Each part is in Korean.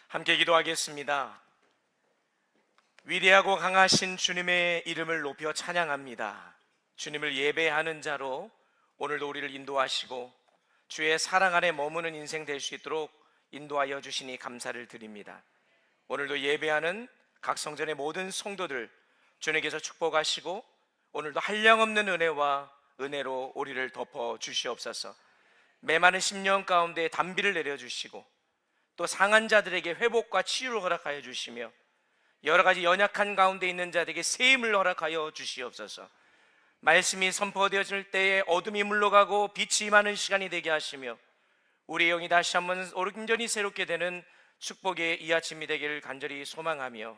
함께 기도하겠습니다. 위대하고 강하신 주님의 이름을 높여 찬양합니다. 주님을 예배하는 자로 오늘도 우리를 인도하시고 주의 사랑 안에 머무는 인생 될 수 있도록 인도하여 주시니 감사를 드립니다. 오늘도 예배하는 각 성전의 모든 성도들 주님께서 축복하시고 오늘도 한량없는 은혜와 은혜로 우리를 덮어 주시옵소서. 메마른 심령 가운데 단비를 내려주시고 또 상한 자들에게 회복과 치유를 허락하여 주시며 여러 가지 연약한 가운데 있는 자들에게 새 힘을 허락하여 주시옵소서. 말씀이 선포되어질 때에 어둠이 물러가고 빛이 임하는 시간이 되게 하시며 우리의 영이 다시 한번 온전히 새롭게 되는 축복의 이 아침이 되기를 간절히 소망하며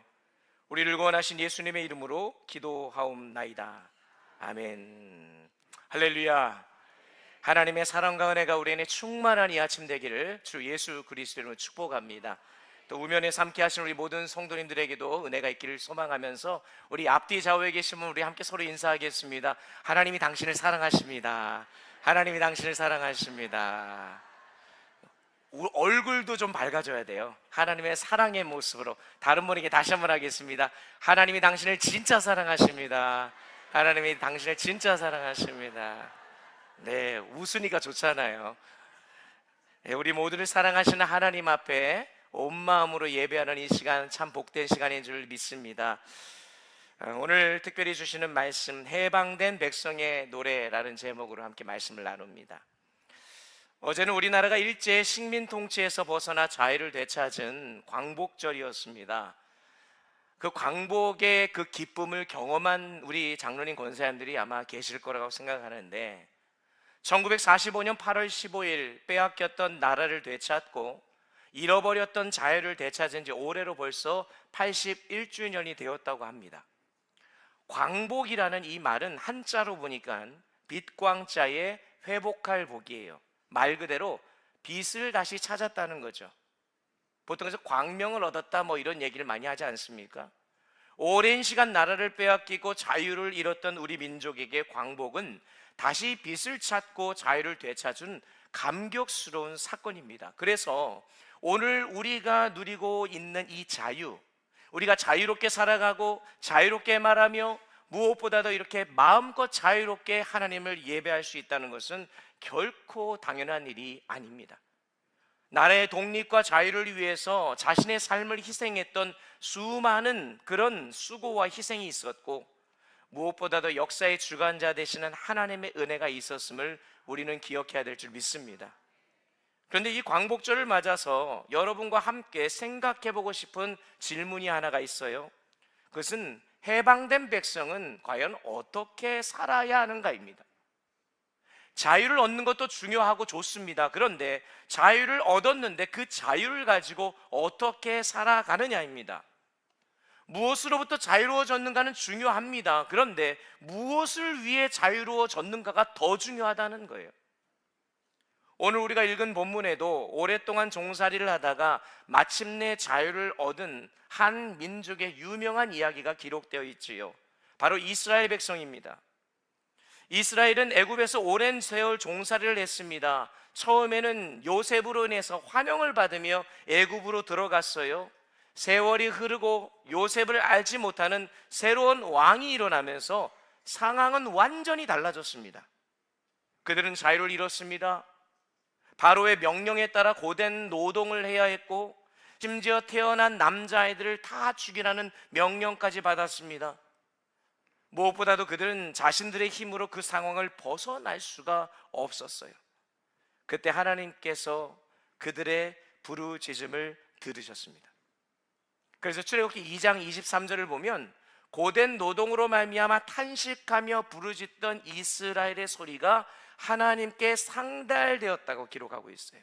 우리를 구원하신 예수님의 이름으로 기도하옵나이다. 아멘. 할렐루야. 하나님의 사랑과 은혜가 우리 안에 충만한 이 아침 되기를 주 예수 그리스도로 축복합니다. 또 우면에 함께 하신 우리 모든 성도님들에게도 은혜가 있기를 소망하면서 우리 앞뒤 좌우에 계시면 우리 함께 서로 인사하겠습니다. 하나님이 당신을 사랑하십니다. 하나님이 당신을 사랑하십니다. 얼굴도 좀 밝아져야 돼요. 하나님의 사랑의 모습으로 다른 분에게 다시 한번 하겠습니다. 하나님이 당신을 진짜 사랑하십니다. 하나님이 당신을 진짜 사랑하십니다. 네, 웃으니까 좋잖아요. 네, 우리 모두를 사랑하시는 하나님 앞에 온 마음으로 예배하는 이 시간 참 복된 시간인 줄 믿습니다. 오늘 특별히 주시는 말씀, 해방된 백성의 노래라는 제목으로 함께 말씀을 나눕니다. 어제는 우리나라가 일제 식민 통치에서 벗어나 자유를 되찾은 광복절이었습니다. 그 광복의 그 기쁨을 경험한 우리 장로님 권사님들이 아마 계실 거라고 생각하는데 1945년 8월 15일 빼앗겼던 나라를 되찾고 잃어버렸던 자유를 되찾은 지 올해로 벌써 81주년이 되었다고 합니다. 광복이라는 이 말은 한자로 보니까 빛광자의 회복할 복이에요. 말 그대로 빛을 다시 찾았다는 거죠. 보통 그래서 광명을 얻었다 뭐 이런 얘기를 많이 하지 않습니까? 오랜 시간 나라를 빼앗기고 자유를 잃었던 우리 민족에게 광복은 다시 빛을 찾고 자유를 되찾은 감격스러운 사건입니다. 그래서 오늘 우리가 누리고 있는 이 자유, 우리가 자유롭게 살아가고 자유롭게 말하며 무엇보다도 이렇게 마음껏 자유롭게 하나님을 예배할 수 있다는 것은 결코 당연한 일이 아닙니다. 나라의 독립과 자유를 위해서 자신의 삶을 희생했던 수많은 그런 수고와 희생이 있었고 무엇보다도 역사의 주관자 되시는 하나님의 은혜가 있었음을 우리는 기억해야 될 줄 믿습니다. 그런데 이 광복절을 맞아서 여러분과 함께 생각해보고 싶은 질문이 하나가 있어요. 그것은 해방된 백성은 과연 어떻게 살아야 하는가입니다. 자유를 얻는 것도 중요하고 좋습니다. 그런데 자유를 얻었는데 그 자유를 가지고 어떻게 살아가느냐입니다. 무엇으로부터 자유로워졌는가는 중요합니다. 그런데 무엇을 위해 자유로워졌는가가 더 중요하다는 거예요. 오늘 우리가 읽은 본문에도 오랫동안 종살이를 하다가 마침내 자유를 얻은 한 민족의 유명한 이야기가 기록되어 있지요. 바로 이스라엘 백성입니다. 이스라엘은 애굽에서 오랜 세월 종살이를 했습니다. 처음에는 요셉으로 인해서 환영을 받으며 애굽으로 들어갔어요. 세월이 흐르고 요셉을 알지 못하는 새로운 왕이 일어나면서 상황은 완전히 달라졌습니다. 그들은 자유를 잃었습니다. 바로의 명령에 따라 고된 노동을 해야 했고 심지어 태어난 남자아이들을 다 죽이라는 명령까지 받았습니다. 무엇보다도 그들은 자신들의 힘으로 그 상황을 벗어날 수가 없었어요. 그때 하나님께서 그들의 부르짖음을 들으셨습니다. 그래서 출애굽기 2장 23절을 보면 고된 노동으로 말미암아 탄식하며 부르짖던 이스라엘의 소리가 하나님께 상달되었다고 기록하고 있어요.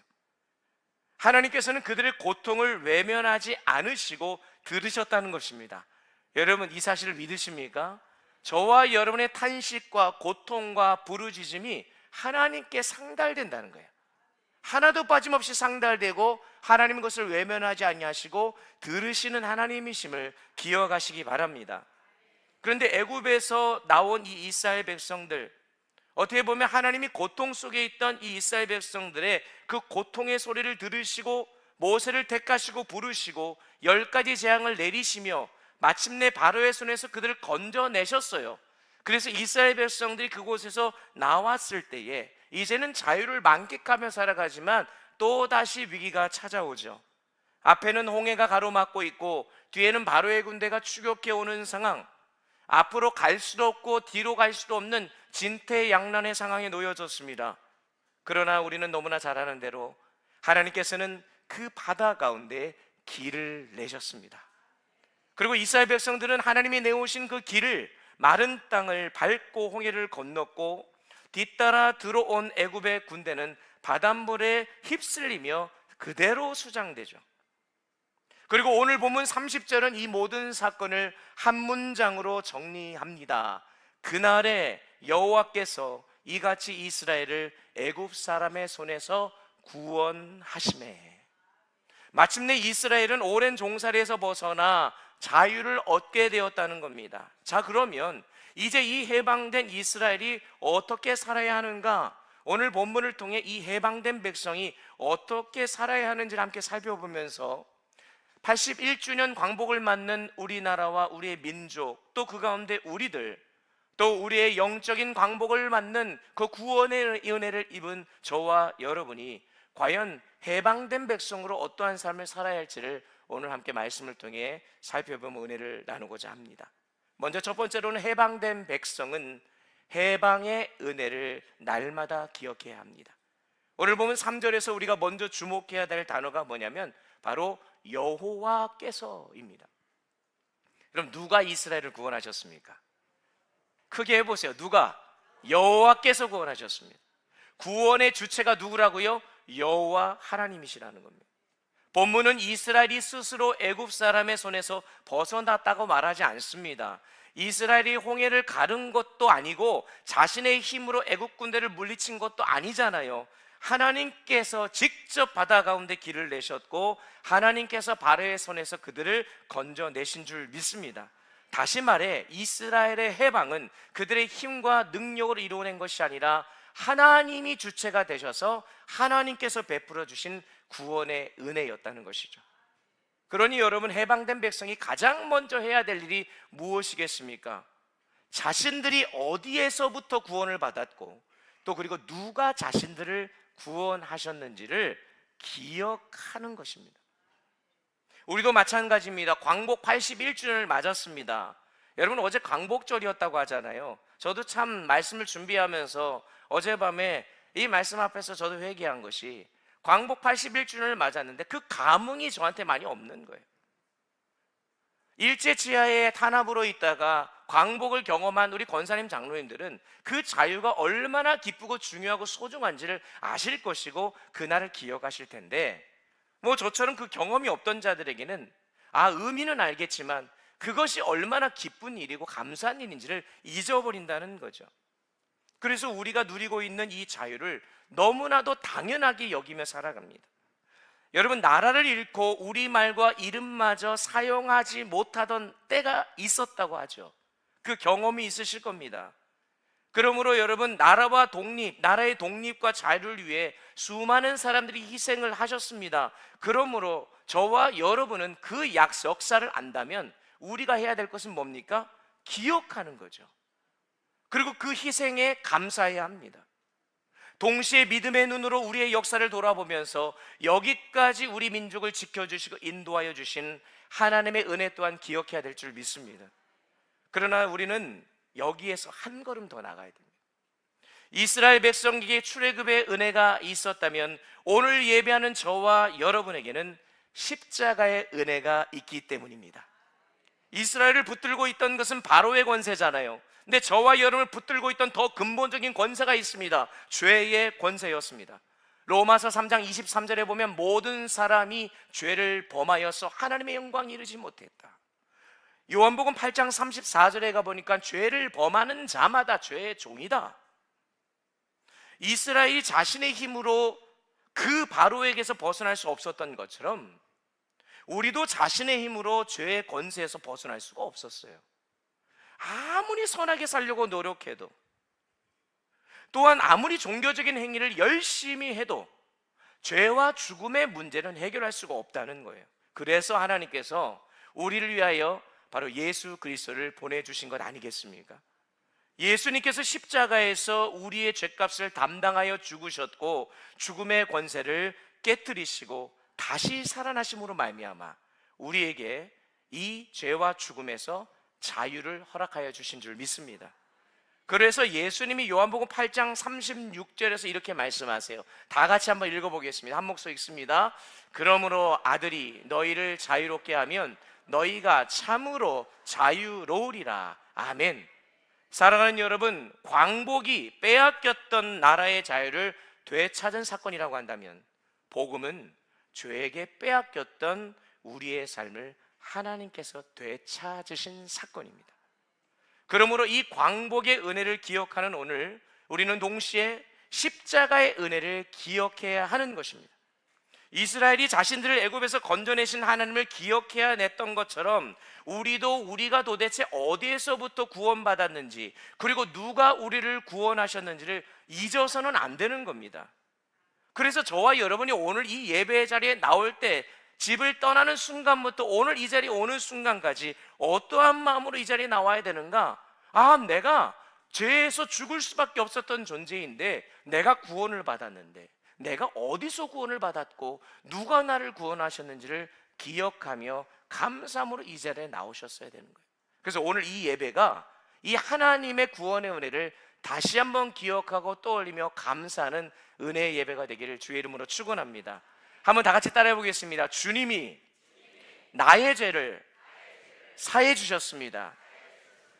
하나님께서는 그들의 고통을 외면하지 않으시고 들으셨다는 것입니다. 여러분 이 사실을 믿으십니까? 저와 여러분의 탄식과 고통과 부르짖음이 하나님께 상달된다는 거예요. 하나도 빠짐없이 상달되고 하나님은 것을 외면하지 아니하시고 들으시는 하나님이심을 기억하시기 바랍니다. 그런데 애굽에서 나온 이 이스라엘 백성들, 어떻게 보면 하나님이 고통 속에 있던 이 이스라엘 백성들의 그 고통의 소리를 들으시고 모세를 택하시고 부르시고 10가지 재앙을 내리시며 마침내 바로의 손에서 그들을 건져내셨어요. 그래서 이스라엘 백성들이 그곳에서 나왔을 때에 이제는 자유를 만끽하며 살아가지만 또다시 위기가 찾아오죠. 앞에는 홍해가 가로막고 있고 뒤에는 바로의 군대가 추격해 오는 상황, 앞으로 갈 수도 없고 뒤로 갈 수도 없는 진퇴양난의 상황에 놓여졌습니다. 그러나 우리는 너무나 잘 아는 대로 하나님께서는 그 바다 가운데 길을 내셨습니다. 그리고 이스라엘 백성들은 하나님이 내오신 그 길을, 마른 땅을 밟고 홍해를 건넜고 뒤따라 들어온 애굽의 군대는 바닷물에 휩쓸리며 그대로 수장되죠. 그리고 오늘 본문 30절은 이 모든 사건을 한 문장으로 정리합니다. 그날에 여호와께서 이같이 이스라엘을 애굽 사람의 손에서 구원하시매. 마침내 이스라엘은 오랜 종살이에서 벗어나 자유를 얻게 되었다는 겁니다. 자, 그러면 이제 이 해방된 이스라엘이 어떻게 살아야 하는가? 오늘 본문을 통해 이 해방된 백성이 어떻게 살아야 하는지를 함께 살펴보면서 81주년 광복을 맞는 우리나라와 우리의 민족, 또 그 가운데 우리들, 또 우리의 영적인 광복을 맞는 그 구원의 은혜를 입은 저와 여러분이 과연 해방된 백성으로 어떠한 삶을 살아야 할지를 오늘 함께 말씀을 통해 살펴보면 은혜를 나누고자 합니다. 먼저 첫 번째로는 해방된 백성은 해방의 은혜를 날마다 기억해야 합니다. 오늘 보면 3절에서 우리가 먼저 주목해야 될 단어가 뭐냐면 바로 여호와께서입니다. 그럼 누가 이스라엘을 구원하셨습니까? 크게 해보세요. 누가? 여호와께서 구원하셨습니다. 구원의 주체가 누구라고요? 여호와 하나님이시라는 겁니다. 본문은 이스라엘이 스스로 애굽 사람의 손에서 벗어났다고 말하지 않습니다. 이스라엘이 홍해를 가른 것도 아니고 자신의 힘으로 애굽 군대를 물리친 것도 아니잖아요. 하나님께서 직접 바다 가운데 길을 내셨고 하나님께서 바로의 손에서 그들을 건져내신 줄 믿습니다. 다시 말해 이스라엘의 해방은 그들의 힘과 능력으로 이루어낸 것이 아니라 하나님이 주체가 되셔서 하나님께서 베풀어 주신 구원의 은혜였다는 것이죠. 그러니 여러분, 해방된 백성이 가장 먼저 해야 될 일이 무엇이겠습니까? 자신들이 어디에서부터 구원을 받았고 또 그리고 누가 자신들을 구원하셨는지를 기억하는 것입니다. 우리도 마찬가지입니다. 광복 81주년을 맞았습니다. 여러분, 어제 광복절이었다고 하잖아요. 저도 참 말씀을 준비하면서 어젯밤에 이 말씀 앞에서 저도 회개한 것이 광복 81주년을 맞았는데 그 감흥이 저한테 많이 없는 거예요. 일제 지하에 탄압으로 있다가 광복을 경험한 우리 권사님 장로님들은 그 자유가 얼마나 기쁘고 중요하고 소중한지를 아실 것이고 그날을 기억하실 텐데, 뭐 저처럼 그 경험이 없던 자들에게는 의미는 알겠지만 그것이 얼마나 기쁜 일이고 감사한 일인지를 잊어버린다는 거죠. 그래서 우리가 누리고 있는 이 자유를 너무나도 당연하게 여기며 살아갑니다. 여러분, 나라를 잃고 우리말과 이름마저 사용하지 못하던 때가 있었다고 하죠. 그 경험이 있으실 겁니다. 그러므로 여러분, 나라의 독립과 자유를 위해 수많은 사람들이 희생을 하셨습니다. 그러므로 저와 여러분은 그 역사를 안다면 우리가 해야 될 것은 뭡니까? 기억하는 거죠. 그리고 그 희생에 감사해야 합니다. 동시에 믿음의 눈으로 우리의 역사를 돌아보면서 여기까지 우리 민족을 지켜주시고 인도하여 주신 하나님의 은혜 또한 기억해야 될 줄 믿습니다. 그러나 우리는 여기에서 한 걸음 더 나가야 됩니다. 이스라엘 백성에게 출애굽의 은혜가 있었다면 오늘 예배하는 저와 여러분에게는 십자가의 은혜가 있기 때문입니다. 이스라엘을 붙들고 있던 것은 바로의 권세잖아요. 근데 저와 여러분을 붙들고 있던 더 근본적인 권세가 있습니다. 죄의 권세였습니다. 로마서 3장 23절에 보면 모든 사람이 죄를 범하여서 하나님의 영광에 이르지 못했다. 요한복음 8장 34절에 가보니까 죄를 범하는 자마다 죄의 종이다. 이스라엘이 자신의 힘으로 그 바로에게서 벗어날 수 없었던 것처럼 우리도 자신의 힘으로 죄의 권세에서 벗어날 수가 없었어요. 아무리 선하게 살려고 노력해도, 또한 아무리 종교적인 행위를 열심히 해도 죄와 죽음의 문제는 해결할 수가 없다는 거예요. 그래서 하나님께서 우리를 위하여 바로 예수 그리스도를 보내주신 것 아니겠습니까? 예수님께서 십자가에서 우리의 죄값을 담당하여 죽으셨고 죽음의 권세를 깨뜨리시고 다시 살아나심으로 말미암아 우리에게 이 죄와 죽음에서 자유를 허락하여 주신 줄 믿습니다. 그래서 예수님이 요한복음 8장 36절에서 이렇게 말씀하세요. 다 같이 한번 읽어보겠습니다. 한 목소리 읽습니다. 그러므로 아들이 너희를 자유롭게 하면 너희가 참으로 자유로우리라. 아멘. 사랑하는 여러분, 광복이 빼앗겼던 나라의 자유를 되찾은 사건이라고 한다면 복음은 죄에게 빼앗겼던 우리의 삶을 하나님께서 되찾으신 사건입니다. 그러므로 이 광복의 은혜를 기억하는 오늘 우리는 동시에 십자가의 은혜를 기억해야 하는 것입니다. 이스라엘이 자신들을 애굽에서 건져내신 하나님을 기억해야 냈던 것처럼 우리도 우리가 도대체 어디에서부터 구원받았는지 그리고 누가 우리를 구원하셨는지를 잊어서는 안 되는 겁니다. 그래서 저와 여러분이 오늘 이 예배의 자리에 나올 때 집을 떠나는 순간부터 오늘 이 자리에 오는 순간까지 어떠한 마음으로 이 자리에 나와야 되는가? 내가 죄에서 죽을 수밖에 없었던 존재인데 내가 구원을 받았는데 내가 어디서 구원을 받았고 누가 나를 구원하셨는지를 기억하며 감사함으로 이 자리에 나오셨어야 되는 거예요. 그래서 오늘 이 예배가 이 하나님의 구원의 은혜를 다시 한번 기억하고 떠올리며 감사하는 은혜의 예배가 되기를 주의 이름으로 축원합니다. 한번 다 같이 따라해 보겠습니다. 주님이 나의 죄를 사해 주셨습니다.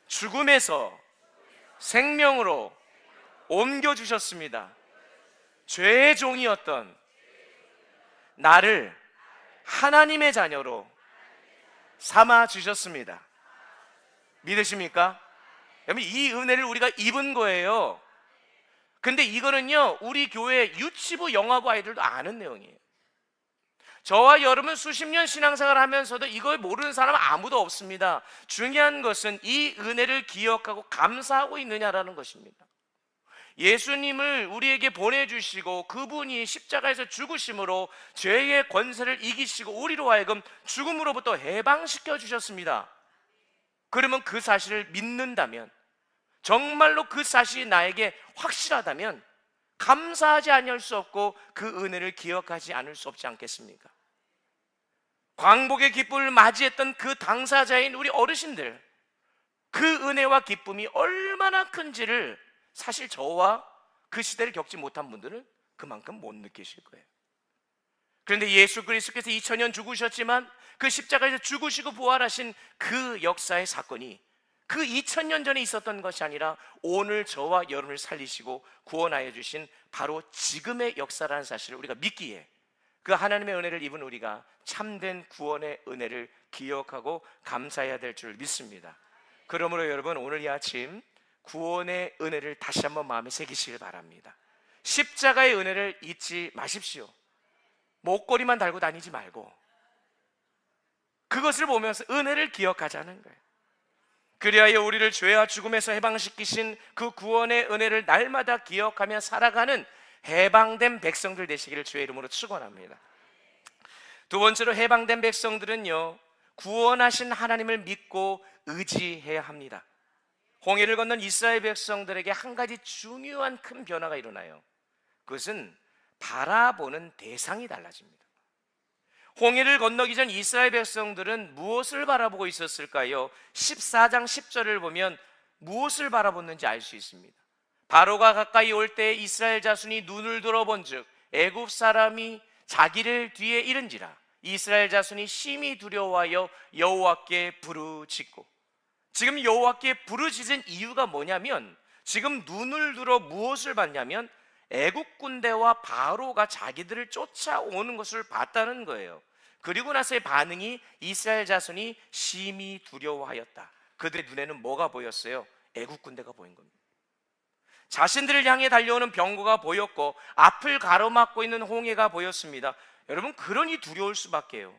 죽음에서 생명으로 옮겨 주셨습니다. 죄의 종이었던 나를 하나님의 자녀로 삼아 주셨습니다. 믿으십니까? 여러분, 이 은혜를 우리가 입은 거예요. 근데 이거는요 우리 교회 유치부 영화부 아이들도 아는 내용이에요. 저와 여러분 수십 년 신앙생활 하면서도 이걸 모르는 사람 아무도 없습니다. 중요한 것은 이 은혜를 기억하고 감사하고 있느냐라는 것입니다. 예수님을 우리에게 보내주시고 그분이 십자가에서 죽으심으로 죄의 권세를 이기시고 우리로 하여금 죽음으로부터 해방시켜 주셨습니다. 그러면 그 사실을 믿는다면, 정말로 그 사실이 나에게 확실하다면 감사하지 아니할 수 없고 그 은혜를 기억하지 않을 수 없지 않겠습니까? 광복의 기쁨을 맞이했던 그 당사자인 우리 어르신들, 그 은혜와 기쁨이 얼마나 큰지를 사실 저와 그 시대를 겪지 못한 분들은 그만큼 못 느끼실 거예요. 그런데 예수 그리스도께서 2000년 죽으셨지만 그 십자가에서 죽으시고 부활하신 그 역사의 사건이 그 2000년 전에 있었던 것이 아니라 오늘 저와 여러분을 살리시고 구원하여 주신 바로 지금의 역사라는 사실을 우리가 믿기에 그 하나님의 은혜를 입은 우리가 참된 구원의 은혜를 기억하고 감사해야 될 줄 믿습니다. 그러므로 여러분, 오늘 이 아침 구원의 은혜를 다시 한번 마음에 새기시길 바랍니다. 십자가의 은혜를 잊지 마십시오. 목걸이만 달고 다니지 말고 그것을 보면서 은혜를 기억하자는 거예요. 그리하여 우리를 죄와 죽음에서 해방시키신 그 구원의 은혜를 날마다 기억하며 살아가는 해방된 백성들 되시기를 주의 이름으로 축원합니다. 두 번째로, 해방된 백성들은요 구원하신 하나님을 믿고 의지해야 합니다. 홍해를 건넌 이스라엘 백성들에게 한 가지 중요한 큰 변화가 일어나요. 그것은 바라보는 대상이 달라집니다. 홍해를 건너기 전 이스라엘 백성들은 무엇을 바라보고 있었을까요? 14장 10절을 보면 무엇을 바라보는지 알 수 있습니다. 바로가 가까이 올 때 이스라엘 자손이 눈을 들어본즉 애굽 사람이 자기를 뒤에 이른지라 이스라엘 자손이 심히 두려워하여 여호와께 부르짖고. 지금 여호와께 부르짖은 이유가 뭐냐면 지금 눈을 들어 무엇을 봤냐면 애국 군대와 바로가 자기들을 쫓아오는 것을 봤다는 거예요. 그리고 나서의 반응이 이스라엘 자손이 심히 두려워하였다. 그들의 눈에는 뭐가 보였어요? 애국 군대가 보인 겁니다. 자신들을 향해 달려오는 병거가 보였고 앞을 가로막고 있는 홍해가 보였습니다. 여러분, 그러니 두려울 수밖에요.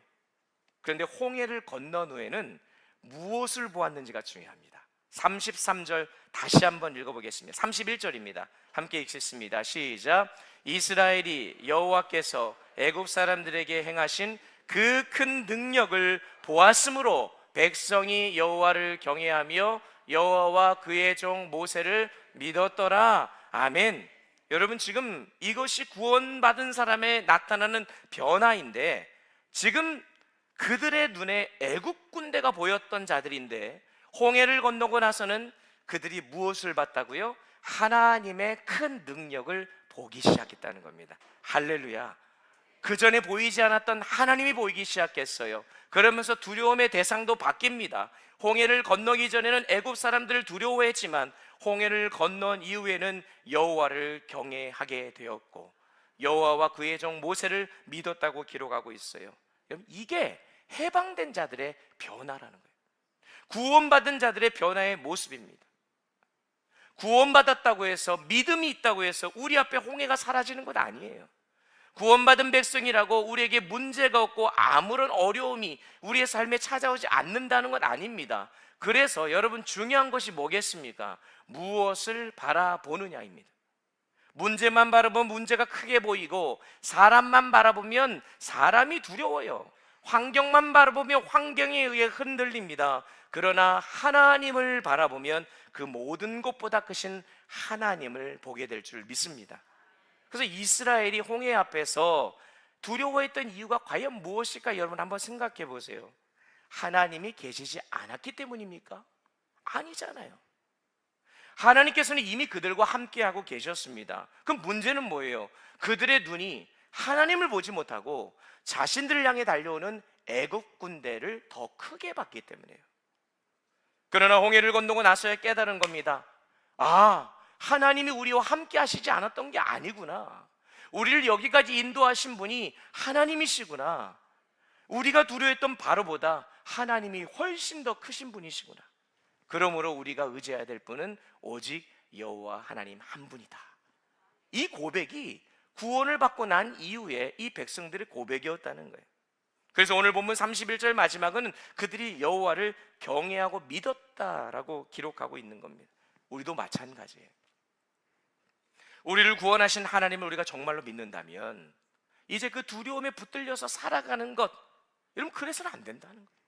그런데 홍해를 건넌 후에는 무엇을 보았는지가 중요합니다. 33절 다시 한번 읽어보겠습니다. 31절입니다. 함께 읽겠습니다. 시작. 이스라엘이 여호와께서 애굽 사람들에게 행하신 그 큰 능력을 보았으므로 백성이 여호와를 경외하며 여호와와 그의 종 모세를 믿었더라. 아멘. 여러분, 지금 이것이 구원받은 사람에 나타나는 변화인데, 지금 그들의 눈에 애국 군대가 보였던 자들인데 홍해를 건너고 나서는 그들이 무엇을 봤다고요? 하나님의 큰 능력을 보기 시작했다는 겁니다. 할렐루야. 그 전에 보이지 않았던 하나님이 보이기 시작했어요. 그러면서 두려움의 대상도 바뀝니다. 홍해를 건너기 전에는 애굽 사람들을 두려워했지만 홍해를 건넌 이후에는 여호와를 경외하게 되었고 여호와와 그의 종 모세를 믿었다고 기록하고 있어요. 여러분, 이게 해방된 자들의 변화라는 거예요. 구원받은 자들의 변화의 모습입니다. 구원받았다고 해서, 믿음이 있다고 해서 우리 앞에 홍해가 사라지는 것 아니에요. 구원받은 백성이라고 우리에게 문제가 없고 아무런 어려움이 우리의 삶에 찾아오지 않는다는 것 아닙니다. 그래서 여러분, 중요한 것이 뭐겠습니까? 무엇을 바라보느냐입니다. 문제만 바라보면 문제가 크게 보이고, 사람만 바라보면 사람이 두려워요. 환경만 바라보면 환경에 의해 흔들립니다. 그러나 하나님을 바라보면 그 모든 것보다 크신 하나님을 보게 될 줄 믿습니다. 그래서 이스라엘이 홍해 앞에서 두려워했던 이유가 과연 무엇일까? 여러분, 한번 생각해 보세요. 하나님이 계시지 않았기 때문입니까? 아니잖아요. 하나님께서는 이미 그들과 함께하고 계셨습니다. 그럼 문제는 뭐예요? 그들의 눈이 하나님을 보지 못하고 자신들을 향해 달려오는 애국 군대를 더 크게 봤기 때문이에요. 그러나 홍해를 건너고 나서야 깨달은 겁니다. 아, 하나님이 우리와 함께 하시지 않았던 게 아니구나. 우리를 여기까지 인도하신 분이 하나님이시구나. 우리가 두려워했던 바로보다 하나님이 훨씬 더 크신 분이시구나. 그러므로 우리가 의지해야 될 분은 오직 여호와 하나님 한 분이다. 이 고백이 구원을 받고 난 이후에 이 백성들의 고백이었다는 거예요. 그래서 오늘 본문 31절 마지막은 그들이 여호와를 경외하고 믿었다라고 기록하고 있는 겁니다. 우리도 마찬가지예요. 우리를 구원하신 하나님을 우리가 정말로 믿는다면 이제 그 두려움에 붙들려서 살아가는 것, 여러분, 그래서는 안 된다는 거예요.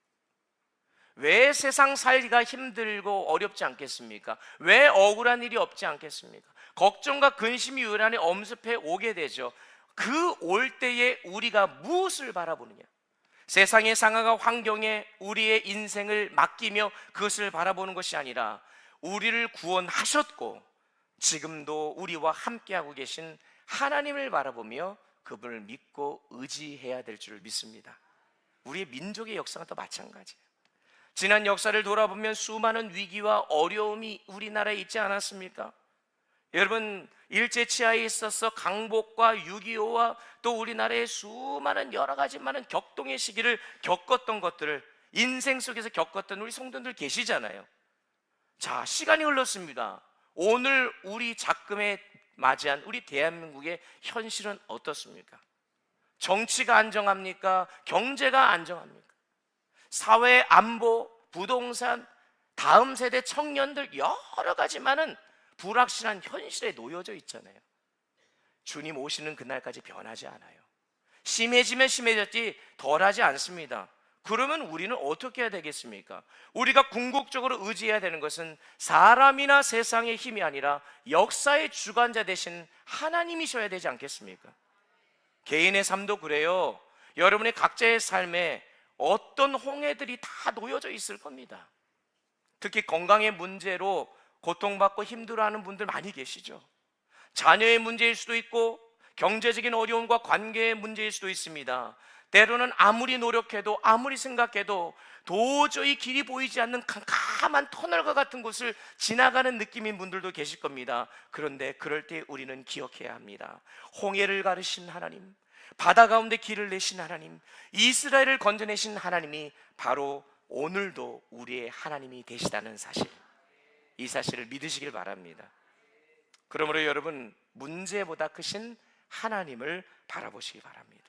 왜 세상 살기가 힘들고 어렵지 않겠습니까? 왜 억울한 일이 없지 않겠습니까? 걱정과 근심이 요란에 엄습해 오게 되죠. 그 올 때에 우리가 무엇을 바라보느냐? 세상의 상황과 환경에 우리의 인생을 맡기며 그것을 바라보는 것이 아니라 우리를 구원하셨고 지금도 우리와 함께하고 계신 하나님을 바라보며 그분을 믿고 의지해야 될 줄 믿습니다. 우리의 민족의 역사가 또 마찬가지예요. 지난 역사를 돌아보면 수많은 위기와 어려움이 우리나라에 있지 않았습니까? 여러분, 일제치하에 있어서 강복과 6.25와 또 우리나라의 수많은 여러 가지 많은 격동의 시기를 겪었던 것들을 인생 속에서 겪었던 우리 성도들 계시잖아요. 자, 시간이 흘렀습니다. 오늘 우리 작금에 맞이한 우리 대한민국의 현실은 어떻습니까? 정치가 안정합니까? 경제가 안정합니까? 사회, 안보, 부동산, 다음 세대 청년들 여러 가지 많은 불확실한 현실에 놓여져 있잖아요. 주님 오시는 그날까지 변하지 않아요. 심해지면 심해졌지 덜하지 않습니다. 그러면 우리는 어떻게 해야 되겠습니까? 우리가 궁극적으로 의지해야 되는 것은 사람이나 세상의 힘이 아니라 역사의 주관자 되신 하나님이셔야 되지 않겠습니까? 개인의 삶도 그래요. 여러분의 각자의 삶에 어떤 홍해들이 다 놓여져 있을 겁니다. 특히 건강의 문제로 고통받고 힘들어하는 분들 많이 계시죠. 자녀의 문제일 수도 있고 경제적인 어려움과 관계의 문제일 수도 있습니다. 때로는 아무리 노력해도 아무리 생각해도 도저히 길이 보이지 않는 캄캄한 터널과 같은 곳을 지나가는 느낌인 분들도 계실 겁니다. 그런데 그럴 때 우리는 기억해야 합니다. 홍해를 가르신 하나님, 바다 가운데 길을 내신 하나님, 이스라엘을 건져내신 하나님이 바로 오늘도 우리의 하나님이 되시다는 사실, 이 사실을 믿으시길 바랍니다. 그러므로 여러분, 문제보다 크신 하나님을 바라보시기 바랍니다.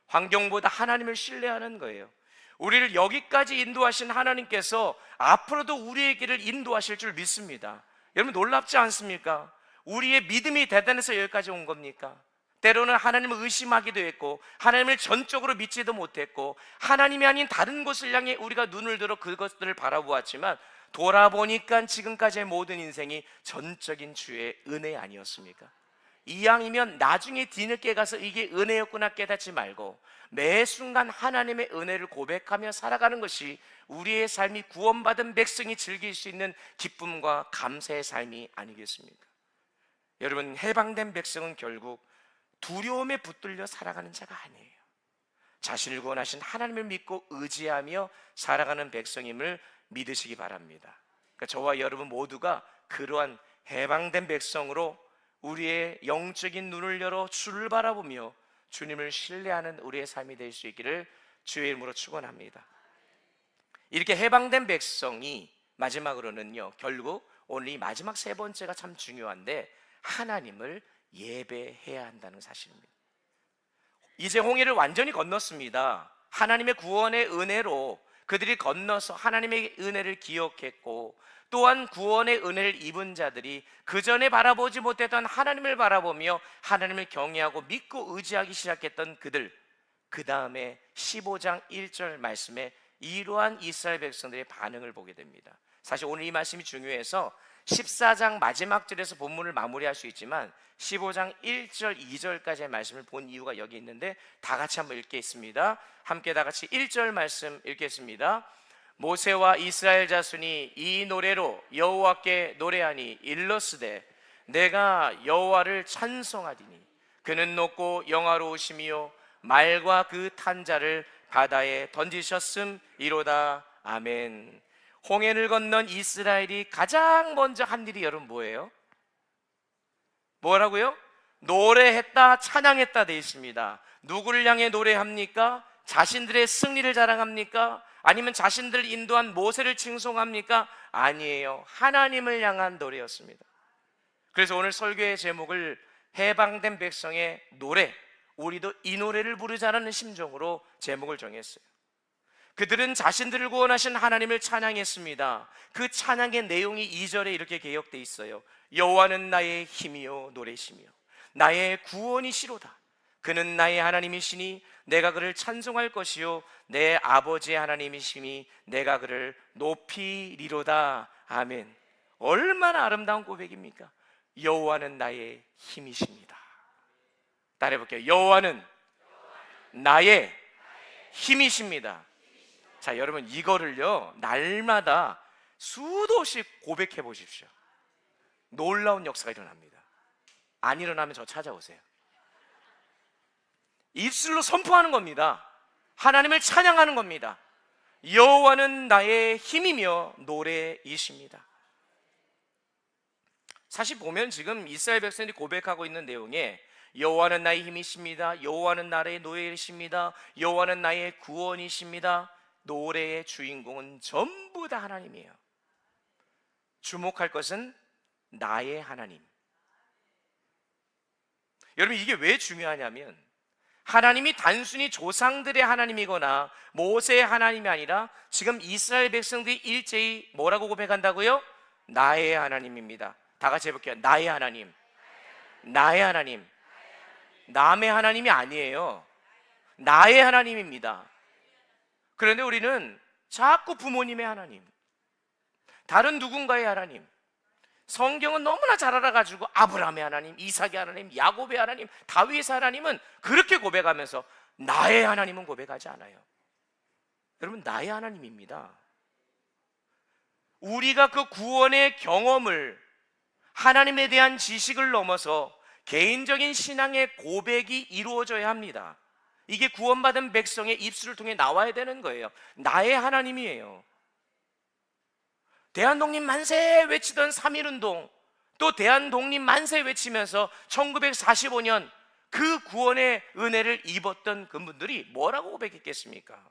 환경보다 하나님을 신뢰하는 거예요. 우리를 여기까지 인도하신 하나님께서 앞으로도 우리의 길을 인도하실 줄 믿습니다. 여러분 놀랍지 않습니까? 우리의 믿음이 대단해서 여기까지 온 겁니까? 때로는 하나님을 의심하기도 했고 하나님을 전적으로 믿지도 못했고 하나님이 아닌 다른 곳을 향해 우리가 눈을 들어 그것들을 바라보았지만 돌아보니까 지금까지의 모든 인생이 전적인 주의 은혜 아니었습니까? 이왕이면 나중에 뒤늦게 가서 이게 은혜였구나 깨닫지 말고 매 순간 하나님의 은혜를 고백하며 살아가는 것이 우리의 삶이 구원받은 백성이 즐길 수 있는 기쁨과 감사의 삶이 아니겠습니까? 여러분, 해방된 백성은 결국 두려움에 붙들려 살아가는 자가 아니에요. 자신을 구원하신 하나님을 믿고 의지하며 살아가는 백성임을 믿으시기 바랍니다. 그러니까 저와 여러분 모두가 그러한 해방된 백성으로 우리의 영적인 눈을 열어 주를 바라보며 주님을 신뢰하는 우리의 삶이 될 수 있기를 주의 이름으로 축원합니다. 이렇게 해방된 백성이 마지막으로는요, 결국 오늘 이 마지막 세 번째가 참 중요한데 하나님을 예배해야 한다는 사실입니다. 이제 홍해를 완전히 건넜습니다. 하나님의 구원의 은혜로 그들이 건너서 하나님의 은혜를 기억했고 또한 구원의 은혜를 입은 자들이 그 전에 바라보지 못했던 하나님을 바라보며 하나님을 경외하고 믿고 의지하기 시작했던 그들, 그 다음에 15장 1절 말씀에 이러한 이스라엘 백성들의 반응을 보게 됩니다. 사실 오늘 이 말씀이 중요해서 14장 마지막 절에서 본문을 마무리할 수 있지만 15장 1절 2절까지의 말씀을 본 이유가 여기 있는데 다 같이 한번 읽겠습니다. 함께 다 같이 1절 말씀 읽겠습니다. 모세와 이스라엘 자손이 이 노래로 여호와께 노래하니 일러스되 내가 여호와를 찬송하리니 그는 높고 영화로우시며 말과 그 탄 자를 바다에 던지셨음이로다. 아멘. 홍해를 건넌 이스라엘이 가장 먼저 한 일이 여러분 뭐예요? 뭐라고요? 노래했다, 찬양했다 되어 있습니다. 누구를 향해 노래합니까? 자신들의 승리를 자랑합니까? 아니면 자신들을 인도한 모세를 칭송합니까? 아니에요. 하나님을 향한 노래였습니다. 그래서 오늘 설교의 제목을 해방된 백성의 노래, 우리도 이 노래를 부르자라는 심정으로 제목을 정했어요. 그들은 자신들을 구원하신 하나님을 찬양했습니다. 그 찬양의 내용이 2절에 이렇게 기록되어 있어요. 여호와는 나의 힘이요 노래시며 나의 구원이시로다. 그는 나의 하나님이시니 내가 그를 찬송할 것이요 내 아버지의 하나님이시니 내가 그를 높이리로다. 아멘. 얼마나 아름다운 고백입니까? 여호와는 나의 힘이십니다. 따라해볼게요. 여호와는 나의 힘이십니다. 자, 여러분 이거를요 날마다 수도 없이 고백해 보십시오. 놀라운 역사가 일어납니다. 안 일어나면 저 찾아오세요. 입술로 선포하는 겁니다. 하나님을 찬양하는 겁니다. 여호와는 나의 힘이며 노래이십니다. 사실 보면 지금 이스라엘 백성들이 고백하고 있는 내용에 여호와는 나의 힘이십니다, 여호와는 나의 노래이십니다, 여호와는 나의 구원이십니다. 노래의 주인공은 전부 다 하나님이에요. 주목할 것은 나의 하나님. 여러분 이게 왜 중요하냐면 하나님이 단순히 조상들의 하나님이거나 모세의 하나님이 아니라 지금 이스라엘 백성들이 일제히 뭐라고 고백한다고요? 나의 하나님입니다. 다 같이 해볼게요. 나의 하나님. 나의 하나님. 남의 하나님이 아니에요. 나의 하나님입니다. 그런데 우리는 자꾸 부모님의 하나님, 다른 누군가의 하나님, 성경은 너무나 잘 알아가지고 아브라함의 하나님, 이삭의 하나님, 야곱의 하나님, 다윗의 하나님은 그렇게 고백하면서 나의 하나님은 고백하지 않아요. 여러분 나의 하나님입니다. 우리가 그 구원의 경험을 하나님에 대한 지식을 넘어서 개인적인 신앙의 고백이 이루어져야 합니다. 이게 구원받은 백성의 입술을 통해 나와야 되는 거예요. 나의 하나님이에요. 대한독립 만세 외치던 3.1운동, 또 대한독립 만세 외치면서 1945년 그 구원의 은혜를 입었던 그분들이 뭐라고 고백했겠습니까?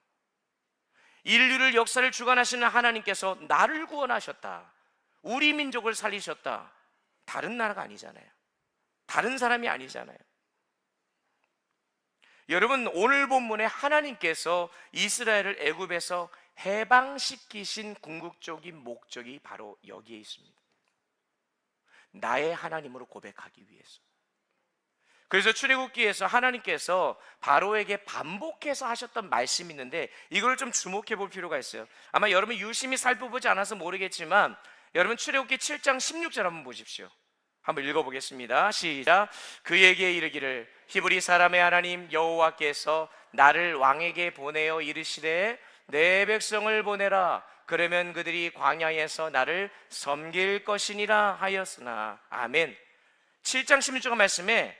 인류를 역사를 주관하시는 하나님께서 나를 구원하셨다, 우리 민족을 살리셨다. 다른 나라가 아니잖아요. 다른 사람이 아니잖아요. 여러분, 오늘 본문에 하나님께서 이스라엘을 애굽에서 해방시키신 궁극적인 목적이 바로 여기에 있습니다. 나의 하나님으로 고백하기 위해서. 그래서 출애굽기에서 하나님께서 바로에게 반복해서 하셨던 말씀이 있는데, 이걸 좀 주목해 볼 필요가 있어요. 아마 여러분 유심히 살펴보지 않아서 모르겠지만, 여러분 출애굽기 7장 16절 한번 보십시오. 한번 읽어보겠습니다. 시작. 그에게 이르기를 히브리 사람의 하나님 여호와께서 나를 왕에게 보내어 이르시되 내 백성을 보내라. 그러면 그들이 광야에서 나를 섬길 것이니라 하였으나. 아멘. 7장 16절 말씀에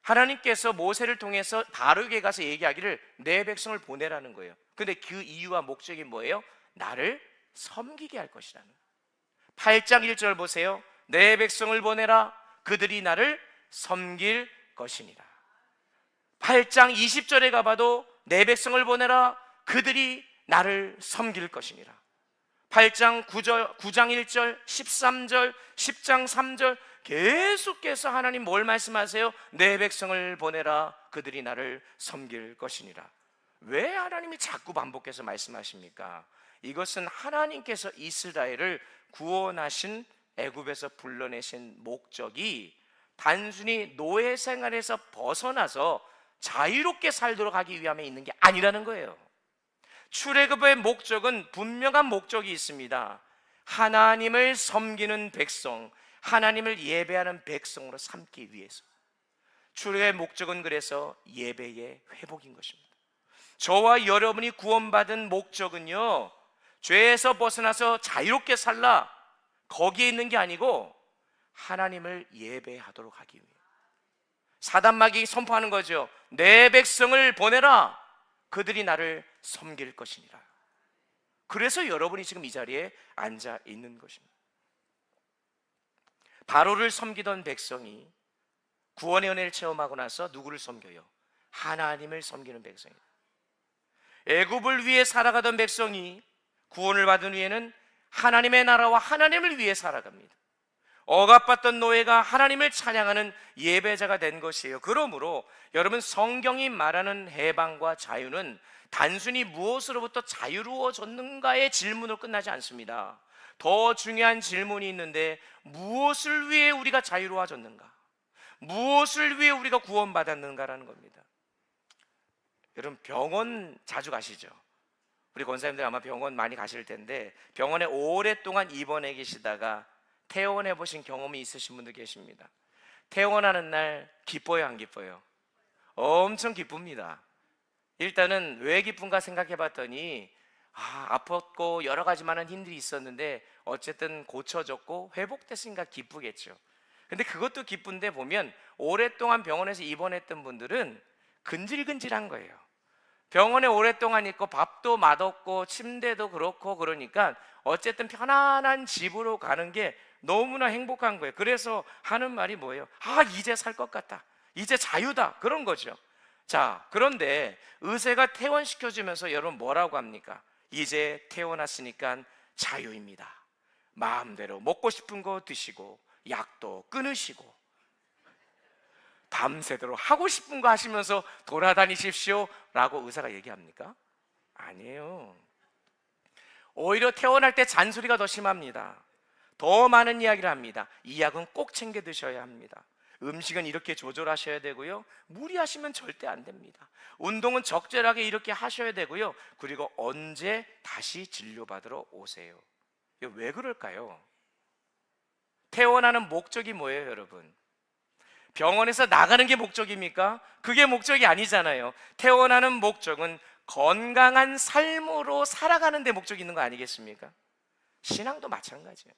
하나님께서 모세를 통해서 바로에게 가서 얘기하기를 내 백성을 보내라는 거예요. 근데 그 이유와 목적이 뭐예요? 나를 섬기게 할 것이라는 거예요. 8장 1절 보세요. 내 백성을 보내라. 그들이 나를 섬길 것이니라. 8장 20절에 가봐도 내 백성을 보내라. 그들이 나를 섬길 것이니라. 8장 9장 1절, 13절, 10장 3절 계속해서 하나님 뭘 말씀하세요? 내 백성을 보내라. 그들이 나를 섬길 것이니라. 왜 하나님이 자꾸 반복해서 말씀하십니까? 이것은 하나님께서 이스라엘을 구원하신 애굽에서 불러내신 목적이 단순히 노예 생활에서 벗어나서 자유롭게 살도록 하기 위함에 있는 게 아니라는 거예요. 출애굽의 목적은 분명한 목적이 있습니다. 하나님을 섬기는 백성, 하나님을 예배하는 백성으로 삼기 위해서. 출애굽의 목적은 그래서 예배의 회복인 것입니다. 저와 여러분이 구원받은 목적은요, 죄에서 벗어나서 자유롭게 살라, 거기에 있는 게 아니고 하나님을 예배하도록 하기 위해. 사단마귀 선포하는 거죠. 내 백성을 보내라. 그들이 나를 섬길 것이니라. 그래서 여러분이 지금 이 자리에 앉아 있는 것입니다. 바로를 섬기던 백성이 구원의 은혜를 체험하고 나서 누구를 섬겨요? 하나님을 섬기는 백성이에요. 애굽을 위해 살아가던 백성이 구원을 받은 후에는 하나님의 나라와 하나님을 위해 살아갑니다. 억압받던 노예가 하나님을 찬양하는 예배자가 된 것이에요. 그러므로 여러분, 성경이 말하는 해방과 자유는 단순히 무엇으로부터 자유로워졌는가의 질문으로 끝나지 않습니다. 더 중요한 질문이 있는데, 무엇을 위해 우리가 자유로워졌는가? 무엇을 위해 우리가 구원받았는가라는 겁니다. 여러분, 병원 자주 가시죠? 우리 권사님들 아마 병원 많이 가실 텐데, 병원에 오랫동안 입원해 계시다가 퇴원해 보신 경험이 있으신 분들 계십니다. 퇴원하는 날 기뻐요, 안 기뻐요? 엄청 기쁩니다. 일단은 왜 기쁜가 생각해 봤더니, 아팠고 여러 가지 많은 힘들이 있었는데 어쨌든 고쳐졌고 회복됐으니까 기쁘겠죠. 근데 그것도 기쁜데, 보면 오랫동안 병원에서 입원했던 분들은 근질근질한 거예요. 병원에 오랫동안 있고 밥도 맛없고 침대도 그렇고, 그러니까 어쨌든 편안한 집으로 가는 게 너무나 행복한 거예요. 그래서 하는 말이 뭐예요? 이제 살 것 같다, 이제 자유다, 그런 거죠. 자, 그런데 의사가 퇴원시켜주면서 여러분 뭐라고 합니까? 이제 퇴원했으니까 자유입니다. 마음대로 먹고 싶은 거 드시고 약도 끊으시고 밤새도록 하고 싶은 거 하시면서 돌아다니십시오 라고 의사가 얘기합니까? 아니에요. 오히려 퇴원할 때 잔소리가 더 심합니다. 더 많은 이야기를 합니다. 이 약은 꼭 챙겨 드셔야 합니다. 음식은 이렇게 조절하셔야 되고요, 무리하시면 절대 안 됩니다. 운동은 적절하게 이렇게 하셔야 되고요, 그리고 언제 다시 진료받으러 오세요. 이거 왜 그럴까요? 퇴원하는 목적이 뭐예요, 여러분? 병원에서 나가는 게 목적입니까? 그게 목적이 아니잖아요. 퇴원하는 목적은 건강한 삶으로 살아가는 데 목적이 있는 거 아니겠습니까? 신앙도 마찬가지예요.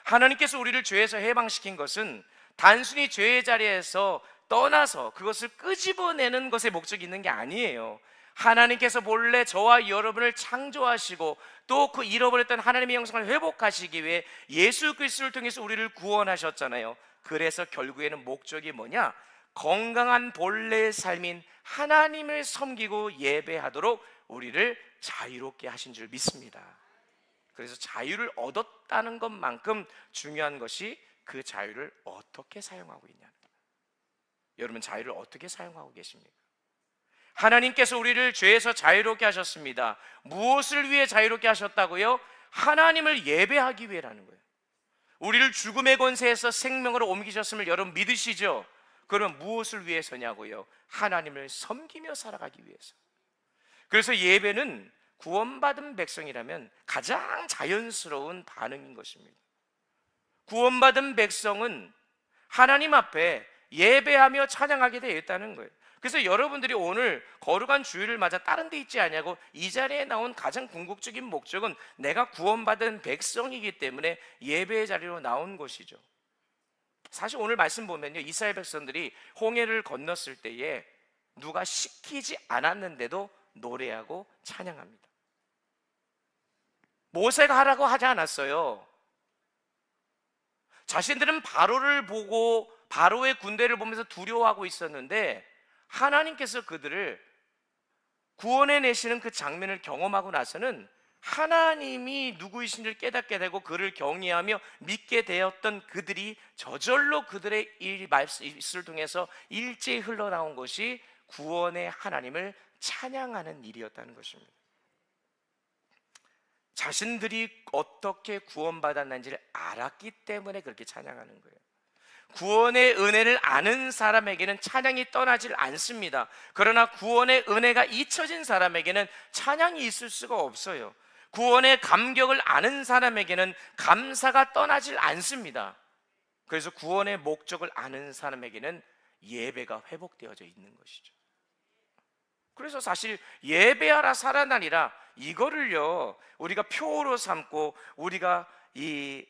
하나님께서 우리를 죄에서 해방시킨 것은 단순히 죄의 자리에서 떠나서 그것을 끄집어내는 것에 목적이 있는 게 아니에요. 하나님께서 본래 저와 여러분을 창조하시고 또 그 잃어버렸던 하나님의 형상을 회복하시기 위해 예수 그리스도를 통해서 우리를 구원하셨잖아요. 그래서 결국에는 목적이 뭐냐? 건강한 본래의 삶인 하나님을 섬기고 예배하도록 우리를 자유롭게 하신 줄 믿습니다. 그래서 자유를 얻었다는 것만큼 중요한 것이 그 자유를 어떻게 사용하고 있냐는 거예요. 여러분, 자유를 어떻게 사용하고 계십니까? 하나님께서 우리를 죄에서 자유롭게 하셨습니다. 무엇을 위해 자유롭게 하셨다고요? 하나님을 예배하기 위해라는 거예요. 우리를 죽음의 권세에서 생명으로 옮기셨음을 여러분 믿으시죠? 그럼 무엇을 위해서냐고요? 하나님을 섬기며 살아가기 위해서. 그래서 예배는 구원받은 백성이라면 가장 자연스러운 반응인 것입니다. 구원받은 백성은 하나님 앞에 예배하며 찬양하게 되어 있다는 거예요. 그래서 여러분들이 오늘 거룩한 주일을 맞아 다른 데 있지 않냐고 이 자리에 나온 가장 궁극적인 목적은 내가 구원받은 백성이기 때문에 예배의 자리로 나온 것이죠. 사실 오늘 말씀 보면요, 이스라엘 백성들이 홍해를 건넜을 때에 누가 시키지 않았는데도 노래하고 찬양합니다. 모세가 하라고 하지 않았어요. 자신들은 바로를 보고 바로의 군대를 보면서 두려워하고 있었는데 하나님께서 그들을 구원해 내시는 그 장면을 경험하고 나서는 하나님이 누구이신지를 깨닫게 되고 그를 경외하며 믿게 되었던 그들이 저절로 그들의 입술을 통해서 일제히 흘러나온 것이 구원의 하나님을 찬양하는 일이었다는 것입니다. 자신들이 어떻게 구원받았는지를 알았기 때문에 그렇게 찬양하는 거예요. 구원의 은혜를 아는 사람에게는 찬양이 떠나질 않습니다. 그러나 구원의 은혜가 잊혀진 사람에게는 찬양이 있을 수가 없어요. 구원의 감격을 아는 사람에게는 감사가 떠나질 않습니다. 그래서 구원의 목적을 아는 사람에게는 예배가 회복되어져 있는 것이죠. 그래서 사실 예배하라 살아나리라 이거를요 우리가 표로 삼고 우리가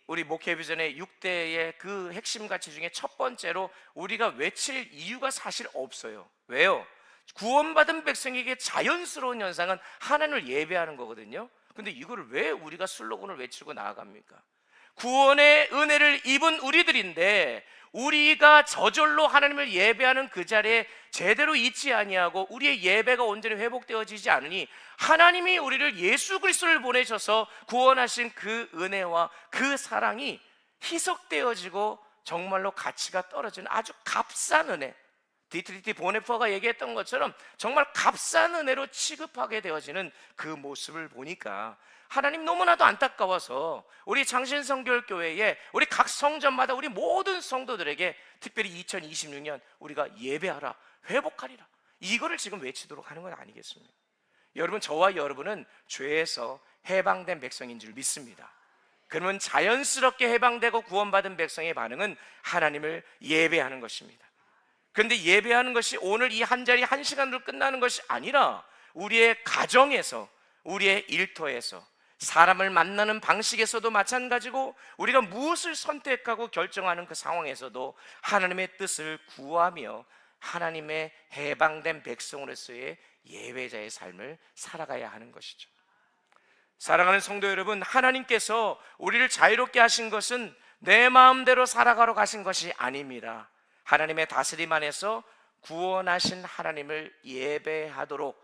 우리 목회 비전의 6대의 그 핵심 가치 중에 첫 번째로 우리가 외칠 이유가 사실 없어요. 왜요? 구원받은 백성에게 자연스러운 현상은 하나님을 예배하는 거거든요. 근데 이거를 왜 우리가 슬로건을 외치고 나아갑니까? 구원의 은혜를 입은 우리들인데 우리가 저절로 하나님을 예배하는 그 자리에 제대로 있지 아니하고 우리의 예배가 온전히 회복되어지지 않으니 하나님이 우리를 예수 그리스도를 보내셔서 구원하신 그 은혜와 그 사랑이 희석되어지고 정말로 가치가 떨어지는 아주 값싼 은혜, 디트리티 보네퍼가 얘기했던 것처럼 정말 값싼 은혜로 취급하게 되어지는 그 모습을 보니까 하나님 너무나도 안타까워서 우리 장신성결교회에 우리 각 성전마다 우리 모든 성도들에게 특별히 2026년 우리가 예배하라, 회복하리라 이거를 지금 외치도록 하는 건 아니겠습니까? 여러분, 저와 여러분은 죄에서 해방된 백성인 줄 믿습니다. 그러면 자연스럽게 해방되고 구원받은 백성의 반응은 하나님을 예배하는 것입니다. 그런데 예배하는 것이 오늘 이 한 자리 한 시간으로 끝나는 것이 아니라 우리의 가정에서, 우리의 일터에서, 사람을 만나는 방식에서도 마찬가지고 우리가 무엇을 선택하고 결정하는 그 상황에서도 하나님의 뜻을 구하며 하나님의 해방된 백성으로서의 예배자의 삶을 살아가야 하는 것이죠. 사랑하는 성도 여러분, 하나님께서 우리를 자유롭게 하신 것은 내 마음대로 살아가러 가신 것이 아닙니다. 하나님의 다스림 안에서 구원하신 하나님을 예배하도록,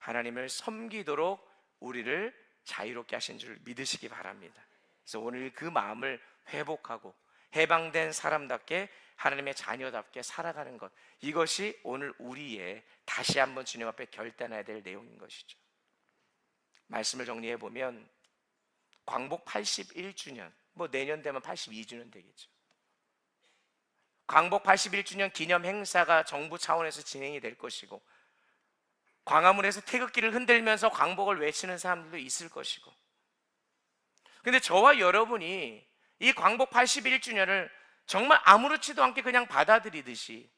하나님을 섬기도록 우리를 자유롭게 하신 줄 믿으시기 바랍니다. 그래서 오늘 그 마음을 회복하고 해방된 사람답게 하나님의 자녀답게 살아가는 것, 이것이 오늘 우리의 다시 한번 주님 앞에 결단해야 될 내용인 것이죠. 말씀을 정리해 보면 광복 81주년, 내년 되면 82주년 되겠죠. 광복 81주년 기념 행사가 정부 차원에서 진행이 될 것이고 광화문에서 태극기를 흔들면서 광복을 외치는 사람들도 있을 것이고, 근데 저와 여러분이 이 광복 81주년을 정말 아무렇지도 않게 그냥 받아들이듯이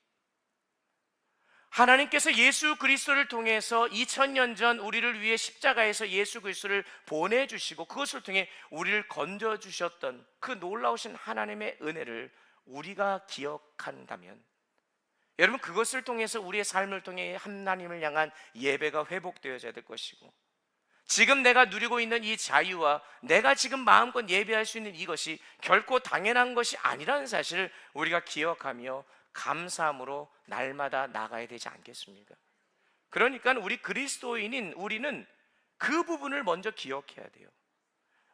하나님께서 예수 그리스도를 통해서 2000년 전 우리를 위해 십자가에서 예수 그리스도를 보내주시고 그것을 통해 우리를 건져주셨던 그 놀라우신 하나님의 은혜를 우리가 기억한다면, 여러분, 그것을 통해서 우리의 삶을 통해 하나님을 향한 예배가 회복되어져야 될 것이고, 지금 내가 누리고 있는 이 자유와 내가 지금 마음껏 예배할 수 있는 이것이 결코 당연한 것이 아니라는 사실을 우리가 기억하며 감사함으로 날마다 나가야 되지 않겠습니까? 그러니까 우리 그리스도인인 우리는 그 부분을 먼저 기억해야 돼요.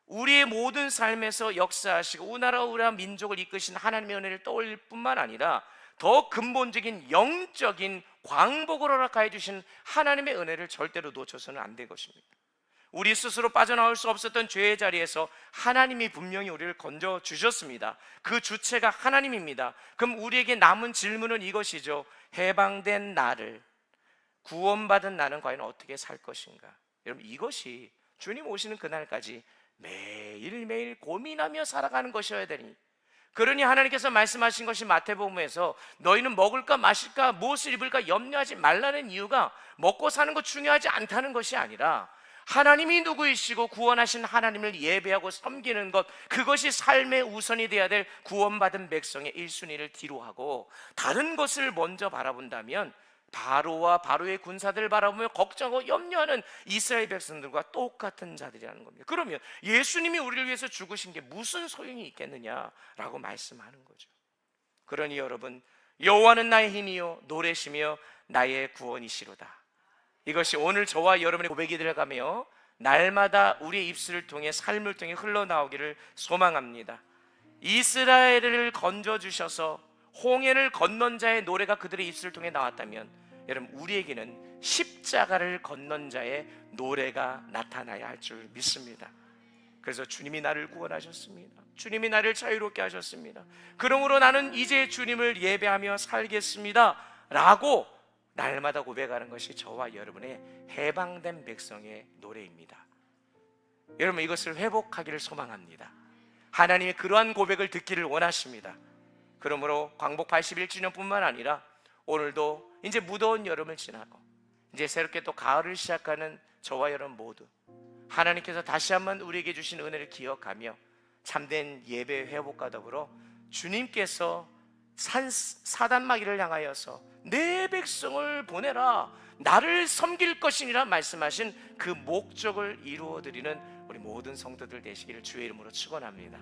우리의 모든 삶에서 역사하시고 우리나라 민족을 이끄신 하나님의 은혜를 떠올릴 뿐만 아니라 더 근본적인 영적인 광복을 허락하여 주신 하나님의 은혜를 절대로 놓쳐서는 안 될 것입니다. 우리 스스로 빠져나올 수 없었던 죄의 자리에서 하나님이 분명히 우리를 건져 주셨습니다. 그 주체가 하나님입니다. 그럼 우리에게 남은 질문은 이것이죠. 해방된 나를, 구원받은 나는 과연 어떻게 살 것인가? 여러분, 이것이 주님 오시는 그날까지 매일매일 고민하며 살아가는 것이어야 되니, 그러니 하나님께서 말씀하신 것이 마태복음에서 너희는 먹을까 마실까 무엇을 입을까 염려하지 말라는 이유가 먹고 사는 것 중요하지 않다는 것이 아니라 하나님이 누구이시고 구원하신 하나님을 예배하고 섬기는 것, 그것이 삶의 우선이 되어야 될 구원받은 백성의 1순위를 뒤로하고 다른 것을 먼저 바라본다면 바로와 바로의 군사들을 바라보며 걱정하고 염려하는 이스라엘 백성들과 똑같은 자들이라는 겁니다. 그러면 예수님이 우리를 위해서 죽으신 게 무슨 소용이 있겠느냐라고 말씀하는 거죠. 그러니 여러분, 여호와는 나의 힘이요 노래시며 나의 구원이시로다. 이것이 오늘 저와 여러분의 고백이 들어가며 날마다 우리의 입술을 통해 삶을 통해 흘러나오기를 소망합니다. 이스라엘을 건져주셔서 홍해를 건넌 자의 노래가 그들의 입술을 통해 나왔다면 여러분, 우리에게는 십자가를 건넌 자의 노래가 나타나야 할 줄 믿습니다. 그래서 주님이 나를 구원하셨습니다. 주님이 나를 자유롭게 하셨습니다. 그러므로 나는 이제 주님을 예배하며 살겠습니다 라고 날마다 고백하는 것이 저와 여러분의 해방된 백성의 노래입니다. 여러분, 이것을 회복하기를 소망합니다. 하나님의 그러한 고백을 듣기를 원하십니다. 그러므로 광복 81주년뿐만 아니라 오늘도 이제 무더운 여름을 지나고 이제 새롭게 또 가을을 시작하는 저와 여러분 모두 하나님께서 다시 한번 우리에게 주신 은혜를 기억하며 참된 예배 회복과 더불어 주님께서 사단마귀를 향하여서 내 백성을 보내라, 나를 섬길 것이니라 말씀하신 그 목적을 이루어드리는 우리 모든 성도들 되시기를 주의 이름으로 축원합니다.